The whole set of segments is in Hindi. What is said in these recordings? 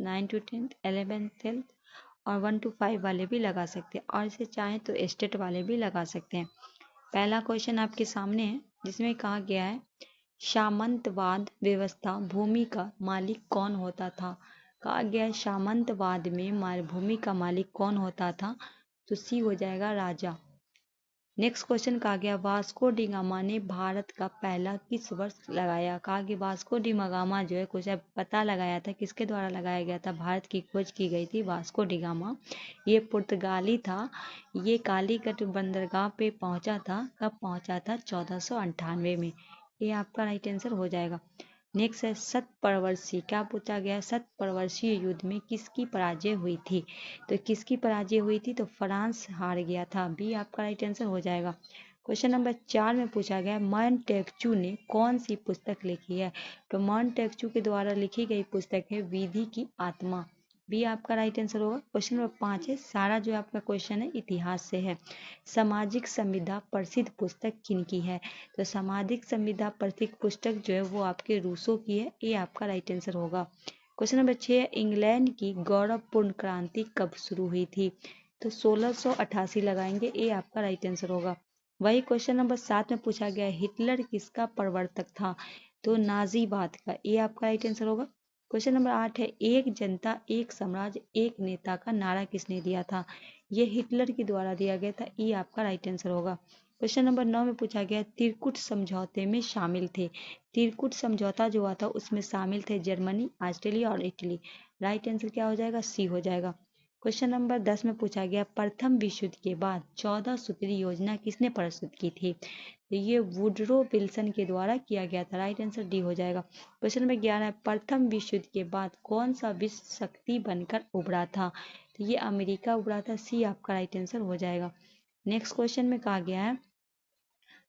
9 to 10, 11 12 और 1 to 5 वाले भी लगा सकते हैं, और इसे चाहें तो स्टेट वाले भी लगा सकते हैं। पहला क्वेश्चन आपके सामने है, जिसमें कहा गया है सामंतवाद व्यवस्था भूमि का मालिक कौन होता था। कहा गया है सामंतवाद में भूमि का मालिक कौन होता था, तो सी हो जाएगा राजा। नेक्स्ट क्वेश्चन कहा गया वास्को डी गामा ने भारत का पहला किस वर्ष लगाया। कहा कि वास्को डी गामा जो है कुछ पता लगाया था, किसके द्वारा लगाया गया था, भारत की खोज की गई थी वास्को डी गामा। ये पुर्तगाली था। ये कालीकट बंदरगाह पे पहुंचा था, कब पहुंचा था, 1498 में। ये आपका राइट आंसर हो जाएगा। नेक्स्ट है सतपरवर्षी, क्या पूछा गया, सतपरवर्षीय युद्ध में किसकी पराजय हुई थी। तो किसकी पराजय हुई थी, तो फ्रांस हार गया था। बी आपका राइट आंसर हो जाएगा। क्वेश्चन नंबर 4 में पूछा गया मोंटेस्क्यू ने कौन सी पुस्तक लिखी है। तो मोंटेस्क्यू के द्वारा लिखी गई पुस्तक है विधि की आत्मा। बी आपका राइट आंसर होगा। क्वेश्चन नंबर 5 है, सारा जो आपका क्वेश्चन है इतिहास से है। सामाजिक संविदा प्रसिद्ध पुस्तक किनकी है। तो सामाजिक संविदा प्रसिद्ध पुस्तक जो है वो आपके रूसो की है। ये आपका राइट आंसर होगा। क्वेश्चन नंबर 6, इंग्लैंड की गौरवपूर्ण क्रांति कब शुरू हुई थी। तो 1688 लगाएंगे, ये आपका राइट आंसर होगा। वही क्वेश्चन नंबर 7 में पूछा गया हिटलर किसका प्रवर्तक था। तो नाजीवाद का, ये आपका राइट आंसर होगा। क्वेश्चन नंबर 8 है एक जनता एक साम्राज्य एक नेता का नारा किसने दिया था। ये हिटलर के द्वारा दिया गया था। ये आपका राइट आंसर होगा। क्वेश्चन नंबर 9 में पूछा गया त्रिकूट समझौते में शामिल थे। त्रिकूट समझौता जो हुआ था उसमें शामिल थे जर्मनी, ऑस्ट्रेलिया और इटली। राइट आंसर क्या हो जाएगा, सी हो जाएगा। क्वेश्चन नंबर 10 में पूछा गया प्रथम विश्व युद्ध के बाद 14 सूत्री योजना किसने प्रस्तुत की थी। तो ये वुडरो विल्सन के द्वारा किया गया था। राइट आंसर डी हो जाएगा। क्वेश्चन नंबर 11, प्रथम विश्व युद्ध के बाद कौन सा विश्व शक्ति बनकर उभरा था। तो ये अमेरिका उभरा था। सी आपका राइट आंसर हो जाएगा। नेक्स्ट क्वेश्चन में कहा गया है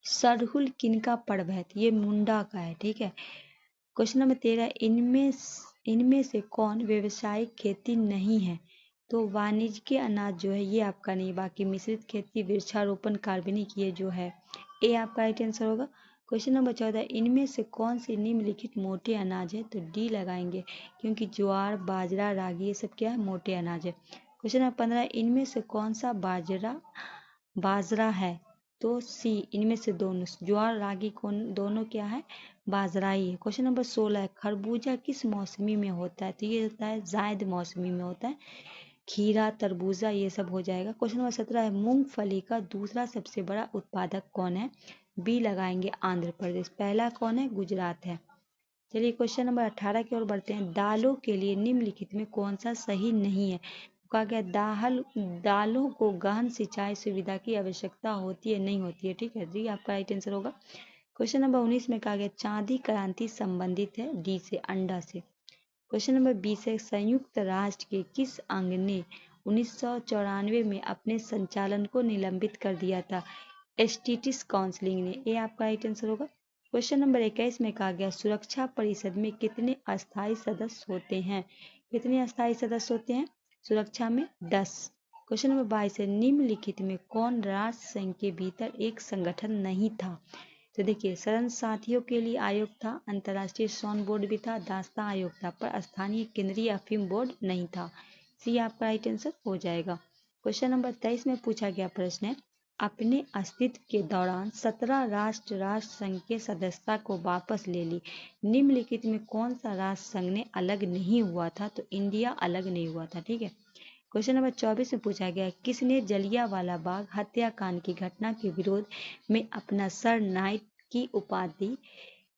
सरहुल किनका पर्व है। ये मुंडा का है, ठीक है। क्वेश्चन नंबर 13, इनमें से कौन व्यावसायिक खेती नहीं है। तो वाणिज्यिक अनाज जो है ये आपका नहीं, बाकी मिश्रित खेती, वृक्षारोपण, कार्बनिक, ये जो है ये आपका राइट आंसर होगा। क्वेश्चन नंबर 14, इनमें से कौन सी निम्नलिखित मोटे अनाज है। तो डी लगाएंगे, क्योंकि ज्वार, बाजरा, रागी ये सब क्या है, मोटे अनाज है। क्वेश्चन नंबर 15, इनमें से कौन सा बाजरा है। तो सी, इनमें से दोनों, ज्वार रागी कौन, दोनों क्या है, बाजरा ही है। क्वेश्चन नंबर 16 है खरबूजा किस मौसमी में होता है। तो ये होता है जायद मौसमी में होता है। खीरा, तरबूजा ये सब हो जाएगा। क्वेश्चन नंबर 17 है मूंगफली का दूसरा सबसे बड़ा उत्पादक कौन है। बी लगाएंगे आंध्र प्रदेश। पहला कौन है, गुजरात है। चलिए क्वेश्चन नंबर 18 की ओर बढ़ते हैं दालों के लिए निम्नलिखित में कौन सा सही नहीं है। कहा गया दालों को गहन सिंचाई सुविधा की आवश्यकता होती है, नहीं होती है, ठीक है। जी आपका राइट आंसर होगा। क्वेश्चन नंबर 19 में कहा गया चांदी क्रांति संबंधित है डी से, अंडा से। क्वेश्चन नंबर 20 है संयुक्त राष्ट्र के किस अंग ने 1994 में अपने संचालन को निलंबित कर दिया था। एसटीटीस काउंसिलिंग ने, ये आपका राइट आंसर होगा। क्वेश्चन नंबर 21 में कहा गया सुरक्षा परिषद में कितने अस्थायी सदस्य होते हैं। कितने अस्थायी सदस्य होते हैं सुरक्षा में, 10। क्वेश्चन नंबर 22 है निम्नलिखित में कौन राष्ट्र संघ के भीतर एक संगठन नहीं था। तो देखिए शरण साथियों के लिए आयोग था, अंतर्राष्ट्रीय श्रम बोर्ड भी था, दास्ता आयोग था, पर स्थानीय केंद्रीय अफीम बोर्ड नहीं था। सी आपका राइट आंसर हो जाएगा। क्वेश्चन नंबर 23 में पूछा गया प्रश्न है अपने अस्तित्व के दौरान 17 राष्ट्र संघ के सदस्यता को वापस ले ली। निम्नलिखित में कौन सा राष्ट्र संघ ने अलग नहीं हुआ था। तो इंडिया अलग नहीं हुआ था, ठीक है। क्वेश्चन नंबर 24 में पूछा गया किसने जलियांवाला बाग हत्याकांड की घटना के विरोध में अपना सर नाइट की उपाधि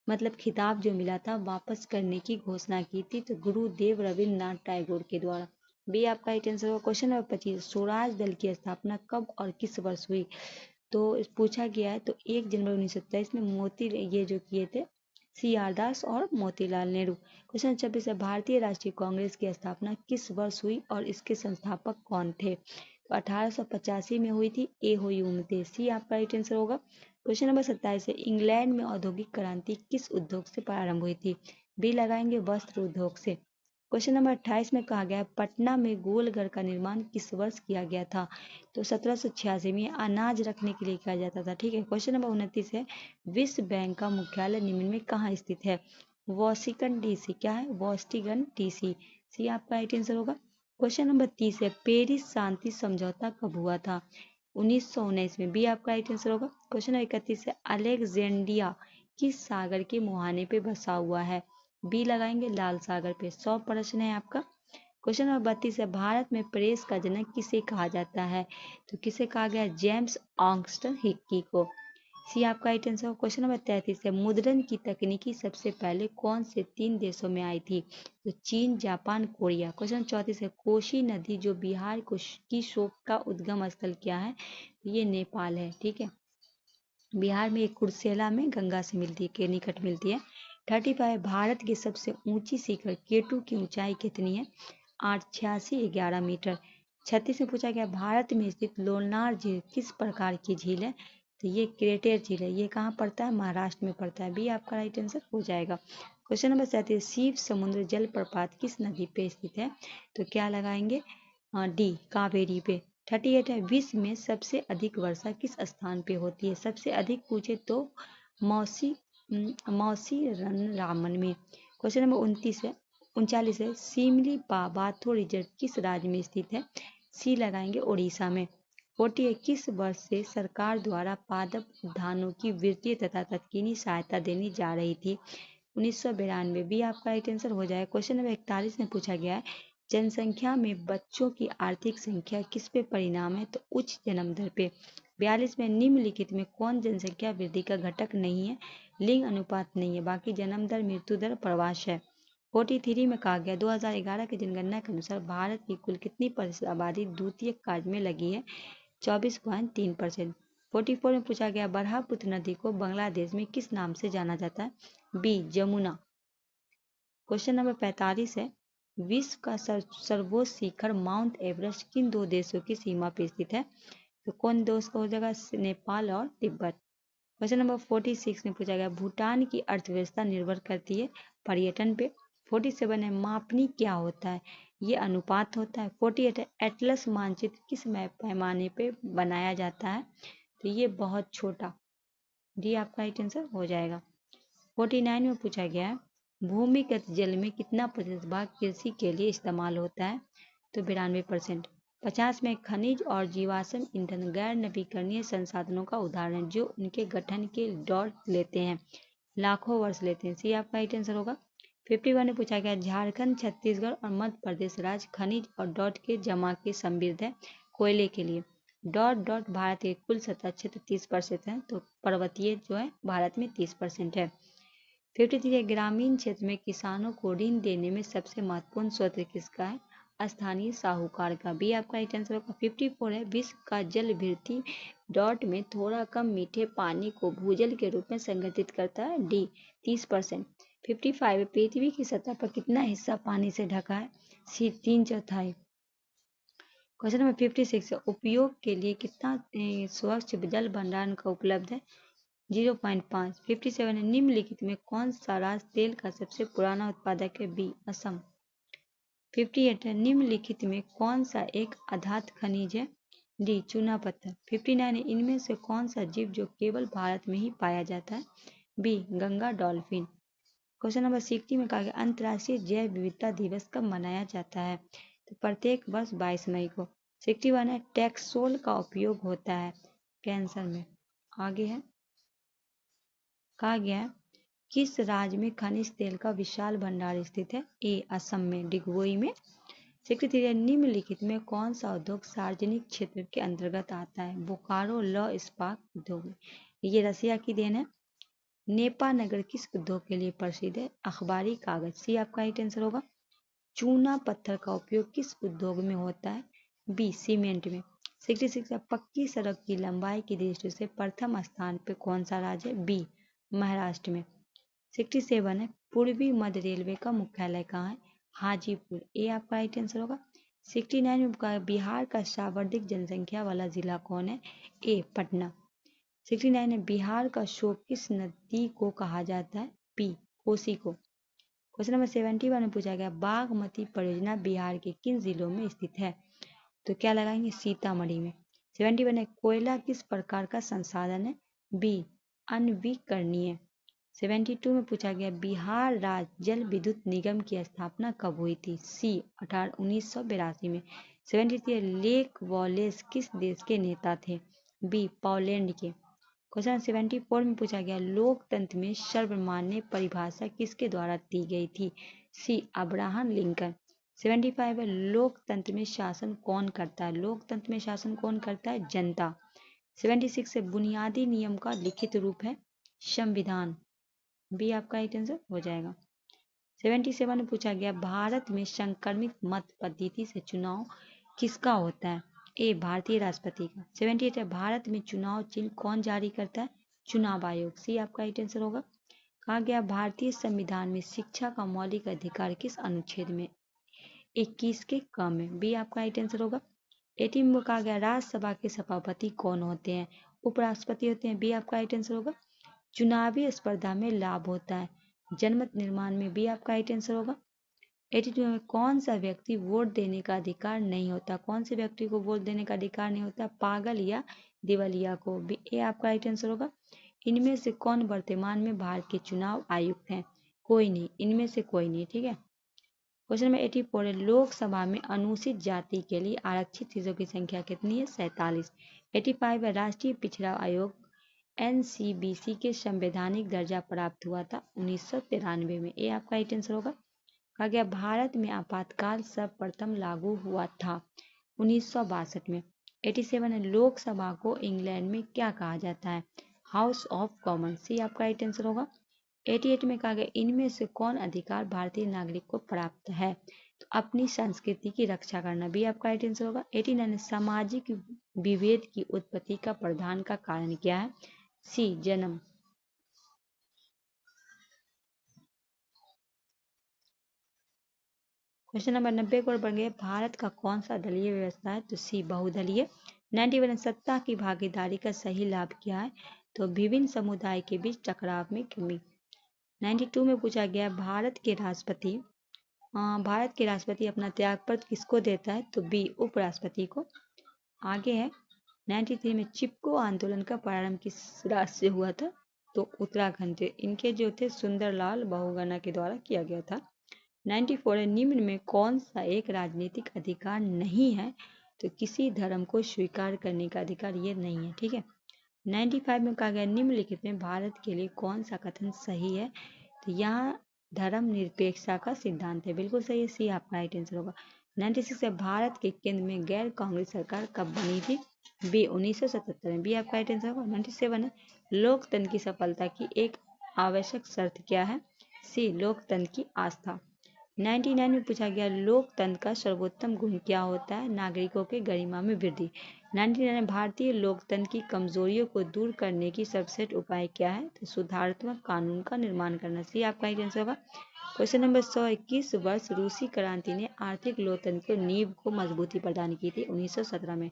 मतलब खिताब जो मिला था वापस करने की घोषणा की थी। तो गुरुदेव रविन्द्रनाथ टैगोर के द्वारा। बी आपका राइट आंसर होगा। क्वेश्चन नंबर 25 स्वराज दल की स्थापना कब और किस वर्ष हुई। तो पूछा गया है तो 1 जनवरी 1927 में मोती ये जो किए थे CR दास और मोतीलाल नेहरू। क्वेश्चन 26 है भारतीय राष्ट्रीय कांग्रेस की स्थापना किस वर्ष हुई और इसके संस्थापक कौन थे। तो 1885 में हुई थी। ए हुई उम्मीद, सी आपका राइट आंसर होगा। क्वेश्चन नंबर 27 है इंग्लैंड में औद्योगिक क्रांति किस उद्योग से प्रारंभ हुई थी। बी लगाएंगे वस्त्र उद्योग से। क्वेश्चन नंबर 28 में कहा गया पटना में गोलघर का निर्माण किस वर्ष किया गया था। तो 1786 में अनाज रखने के लिए किया जाता था, ठीक है। क्वेश्चन नंबर 29 है विश्व बैंक का मुख्यालय निम्न में कहाँ स्थित है। वॉशिंगटन DC, क्या है, वॉशिंगटन DC। सी आपका राइट आंसर होगा। क्वेश्चन नंबर 30 है, पेरिस शांति समझौता कब हुआ था? 1919 में। बी आपका राइट आंसर होगा। क्वेश्चन नंबर 31 है, अलेक्जेंड्रिया किस सागर के मुहाने पे बसा हुआ है? बी लगाएंगे लाल सागर पे। 100 प्रश्न है आपका। क्वेश्चन नंबर 32 है, भारत में प्रेस का जनक किसे कहा जाता है? तो किसे कहा गया? जेम्स ऑक्सटन हिक्की को। सी आपका राइट आंसर। क्वेश्चन नंबर 33 है, मुद्रण की तकनीकी सबसे पहले कौन से 3 देशों में आई थी? तो चीन, जापान, कोरिया। क्वेश्चन 34 है, कोसी नदी जो बिहार की शोक का उद्गम स्थल क्या है? ये नेपाल है। ठीक है, बिहार में एक कुर्सेला में गंगा से मिलती है, के निकट मिलती है। 35, भारत की सबसे ऊंची शिखर केटू की ऊंचाई कितनी है? 88611 मीटर। 36 में पूछा गया, भारत में स्थित लोनार झील किस प्रकार की झील है? तो ये क्रेटेर झील है। ये कहाँ पड़ता है? महाराष्ट्र में पड़ता है। बी आपका राइट आंसर हो जाएगा। क्वेश्चन नंबर 37, शिव समुद्र जलप्रपात किस नदी पे स्थित है? तो क्या लगाएंगे? डी कावेरी पे। 38 है, विश्व में सबसे अधिक वर्षा किस स्थान पे होती है? सबसे अधिक पूछे तो मौसी रामन में। क्वेश्चन नंबर 39 है, सिमली बाथो रिजर्व किस राज्य में स्थित है? सी लगाएंगे उड़ीसा में। 40 है, किस वर्ष से सरकार द्वारा पादप उद्यानों की वित्तीय तथा तकनीकी सहायता देनी जा रही थी? 1992। भी आपका राइट आंसर हो जाए। क्वेश्चन नंबर 41 में पूछा गया है, जनसंख्या में बच्चों की आर्थिक संख्या किस पे परिणाम है? तो उच्च जन्म दर पे। 42 में, निम्नलिखित में कौन जनसंख्या वृद्धि का घटक नहीं है? लिंग अनुपात नहीं है, बाकी जन्म दर, मृत्यु दर, प्रवास है। 43 में कहा गया, 2011 की जनगणना के अनुसार भारत की कुल कितनी प्रतिशत आबादी द्वितीयक कार्य में लगी है? 24.3%। 44 में पूछा गया, ब्रह्मपुत्र नदी को बांग्लादेश में किस नाम से जाना जाता है? बी जमुना। क्वेश्चन नंबर 45 है, विश्व का सर्वोच्च शिखर माउंट एवरेस्ट किन 2 देशों की सीमा पर स्थित है? तो कौन देश का हो जाएगा? नेपाल और तिब्बत। क्वेश्चन नंबर 46 में पूछा गया, भूटान की अर्थव्यवस्था निर्भर करती है पर्यटन पे। 47 है, मापनी क्या होता है? ये अनुपात होता है। 48 है, एटलस मानचित्र किस पैमाने पे बनाया जाता है? तो ये बहुत छोटा। डी आपका राइट आंसर हो जाएगा। 49 में पूछा गया है, भूमिगत जल में कितना प्रतिशत भाग कृषि के लिए इस्तेमाल होता है? तो 92%। 50 में, खनिज और जीवाश्म ईंधन गैर नवीकरणीय संसाधनों का उदाहरण जो उनके गठन के दौर लेते हैं, लाखों वर्ष लेते हैं। सी आपका राइट आंसर होगा। 51 में पूछा गया, झारखंड, छत्तीसगढ़ और मध्य प्रदेश राज्य खनिज और डॉट के जमा के समृद्ध है कोयले के लिए। डॉट भारत के कुल सतह क्षेत्र 30% है, तो पर्वतीय जो है भारत में 30% है। 53 ग्रामीण क्षेत्र में किसानों को ऋण देने में सबसे महत्वपूर्ण स्रोत किसका है? स्थानीय साहूकार का। भी आपका राइट आंसर होगा। 54 है, विश्व का जल वृद्धि डॉट में थोड़ा कम मीठे पानी को भूजल के रूप में संगठित करता है। डी 30%। 55 है, पृथ्वी की सतह पर कितना हिस्सा पानी से ढका है? सी 3/4। क्वेश्चन नंबर 56 है, उपयोग के लिए कितना स्वच्छ जल भंडारण का उपलब्ध है? 0.5। 57 है, निम्नलिखित में कौन सा राज्य तेल का सबसे पुराना उत्पादक है? बी असम। 58 है, निम्नलिखित में कौन सा एक अधातु खनिज है? डी चूना पत्थर। 59 है, इनमें से कौन सा जीव जो केवल भारत में ही पाया जाता है? B Ganga dolphin. Question number 60 में कहा गया, अंतर्राष्ट्रीय जैव विविधता दिवस कब मनाया जाता है? तो प्रत्येक वर्ष 22 मई को। 61 है, टैक्सोल का उपयोग होता है कैंसर में। आगे है, कहा गया है, किस राज्य में खनिज तेल का विशाल भंडार स्थित है? ए असम में, डिगबोई में। 63 निम्नलिखित में कौन सा उद्योग सार्वजनिक क्षेत्र के अंतर्गत आता है? बोकारो लौ इस्पात उद्योग। ये रसिया की देन है। नेपा नगर किस उद्योग के लिए प्रसिद्ध है? अखबारी कागज। सी आपका राइट आंसर होगा। चूना पत्थर का उपयोग किस उद्योग में होता है? बी सीमेंट में। 66 पक्की सड़क की लंबाई की दृष्टि से प्रथम स्थान पर कौन सा राज्य है? बी महाराष्ट्र में। 67 है, पूर्वी मध्य रेलवे का मुख्यालय कहाँ है? हाजीपुर। ए आपका राइट आंसर होगा। 69 में बिहार का सर्वाधिक जनसंख्या वाला जिला कौन है? ए पटना। 69 है, बिहार का शोक किस नदी को कहा जाता है? बी कोसी को। क्वेश्चन नंबर 71 में पूछा गया, बागमती परियोजना बिहार के किन जिलों में स्थित है? तो क्या लगाएंगे? सीतामढ़ी में। 71 है, कोयला किस प्रकार का संसाधन है? बी अनवीकरणीय। 72 में पूछा गया बिहार राज्य जल विद्युत निगम की स्थापना कब हुई थी? सी 1982 में। 73 लेक वॉलेस किस देश के नेता थे? बी पोलैंड के। क्वेश्चन 74 में पूछा गया लोकतंत्र में सर्वमान्य परिभाषा किसके द्वारा दी गई थी? सी अब्राहम लिंकन। 75 है लोकतंत्र में शासन कौन करता है? लोकतंत्र में शासन कौन करता है? जनता। 76 है बुनियादी नियम का लिखित रूप है संविधान। बी आपका राइट आंसर हो जाएगा। 77 में पूछा गया भारत में संक्रमित मत पद्धति से चुनाव किसका होता है? ए भारतीय राष्ट्रपति का। 78 है भारत में चुनाव चिन्ह कौन जारी करता है? चुनाव आयोग। सी आपका राइट आंसर होगा। कहा गया भारतीय संविधान में शिक्षा का मौलिक अधिकार किस अनुच्छेद में? 21 के क में। बी आपका राइट आंसर होगा। 18 में कहा गया राज्यसभा के सभापति कौन होते हैं? उपराष्ट्रपति होते हैं। बी आपका राइट आंसर होगा। चुनावी स्पर्धा में लाभ होता है जनमत निर्माण में। बी आपका राइट आंसर होगा। 82 में कौन सा व्यक्ति वोट देने का अधिकार नहीं होता? कौन से व्यक्ति को वोट देने का अधिकार नहीं होता? पागल या दिवालिया को। बी ए आपका राइट आंसर होगा। इनमें से कौन वर्तमान में भारत के चुनाव आयुक्त हैं? कोई नहीं, इनमें से कोई नहीं। ठीक है। क्वेश्चन नंबर 84 है लोकसभा में अनुसूचित जाति के लिए आरक्षित सीटों की संख्या कितनी है? 47। 85 है राष्ट्रीय पिछड़ा आयोग NCBC के संवैधानिक दर्जा प्राप्त हुआ था 1993 में। ये आपका राइट आंसर होगा। कहा गया भारत में आपातकाल सर्वप्रथम लागू हुआ था 1962 में। 87 है लोकसभा को इंग्लैंड में क्या कहा जाता है? House of common. सी आपका राइट आंसर होगा। 88 में कहा गया इनमें से कौन अधिकार भारतीय नागरिक को प्राप्त है? तो अपनी संस्कृति की रक्षा करना। भी आपका राइट आंसर होगा। 89 सामाजिक विभेद की उत्पत्ति का प्रधान का कारण क्या है? सी जन्म। क्वेश्चन नंबर 90 को बढ़ गए भारत का कौन सा दलीय व्यवस्था है? तो सी बहुदलीय। 91 सत्ता की भागीदारी का सही लाभ क्या है? तो विभिन्न समुदाय के बीच टकराव में कमी। 92 में पूछा गया भारत के राष्ट्रपति अपना त्यागपत्र किसको देता है? तो बी उपराष्ट्रपति को। आगे है 93 में चिपको आंदोलन का प्रारंभ किस राज्य से हुआ था? तो उत्तराखंड से। इनके जो थे सुंदरलाल बहुगुणा के द्वारा किया गया था। 94 है निम्न में कौन सा एक राजनीतिक अधिकार नहीं है? तो किसी धर्म को स्वीकार करने का अधिकार ये नहीं है। ठीक है। 95 में कहा गया निम्नलिखित में भारत के लिए कौन सा कथन सही है? तो यहाँ धर्मनिरपेक्षता का सिद्धांत है। बिल्कुल सही है। सी आपका राइट आंसर होगा। 96 है भारत के केंद्र में गैर कांग्रेस सरकार कब बनी थी? बी 1977 में। बी आपका राइट आंसर होगा। 97 है लोकतंत्र की सफलता की एक आवश्यक शर्त क्या है? सी लोकतंत्र की आस्था। 99 में पूछा गया लोकतंत्र का सर्वोत्तम गुण क्या होता है? नागरिकों के गरिमा में वृद्धि। 99 भारतीय लोकतंत्र की कमजोरियों को दूर करने की सर्वश्रेष्ठ उपाय क्या है? तो सुधारात्मक कानून का निर्माण करना। सी आपका राइट आंसर होगा। क्वेश्चन नंबर 100 21 वर्ष रूसी क्रांति ने आर्थिक लोकतंत्र को नींव को मजबूती प्रदान की थी 1917 में।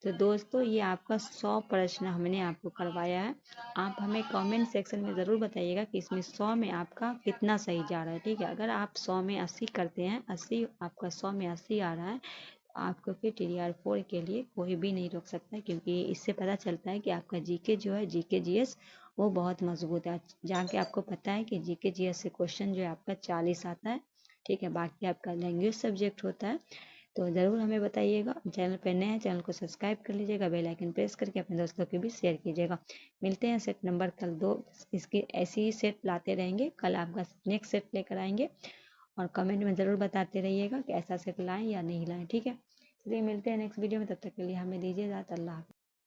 तो दोस्तों ये आपका 100 प्रश्न हमने आपको करवाया है। आप हमें कमेंट सेक्शन में ज़रूर बताइएगा कि इसमें 100 में आपका कितना सही जा रहा है। ठीक है। अगर आप 100 में 80 करते हैं, 80 आपका 100 में 80 आ रहा है, तो आपको फिर TDR4 के लिए कोई भी नहीं रोक सकता, क्योंकि इससे पता चलता है कि आपका जीके जो है GK GS वो बहुत मजबूत है। जहाँ के आपको पता है कि GK GS से क्वेश्चन जो है आपका 40 आता है। ठीक है। बाकी आपका लैंग्वेज सब्जेक्ट होता है। तो ज़रूर हमें बताइएगा। चैनल पर नए हैं, चैनल को सब्सक्राइब कर लीजिएगा, बेल आइकन प्रेस करके अपने दोस्तों के भी शेयर कीजिएगा। मिलते हैं सेट नंबर कल 2 इसकी ऐसी ही सेट लाते रहेंगे। कल आपका नेक्स्ट सेट लेकर आएंगे और कमेंट में ज़रूर बताते रहिएगा कि ऐसा सेट लाएं या नहीं लाएं। ठीक है। चलिए मिलते हैं नेक्स्ट वीडियो में, तब तक के लिए हमें दीजिए इजाज़त। अल्लाह हाफ़िज़।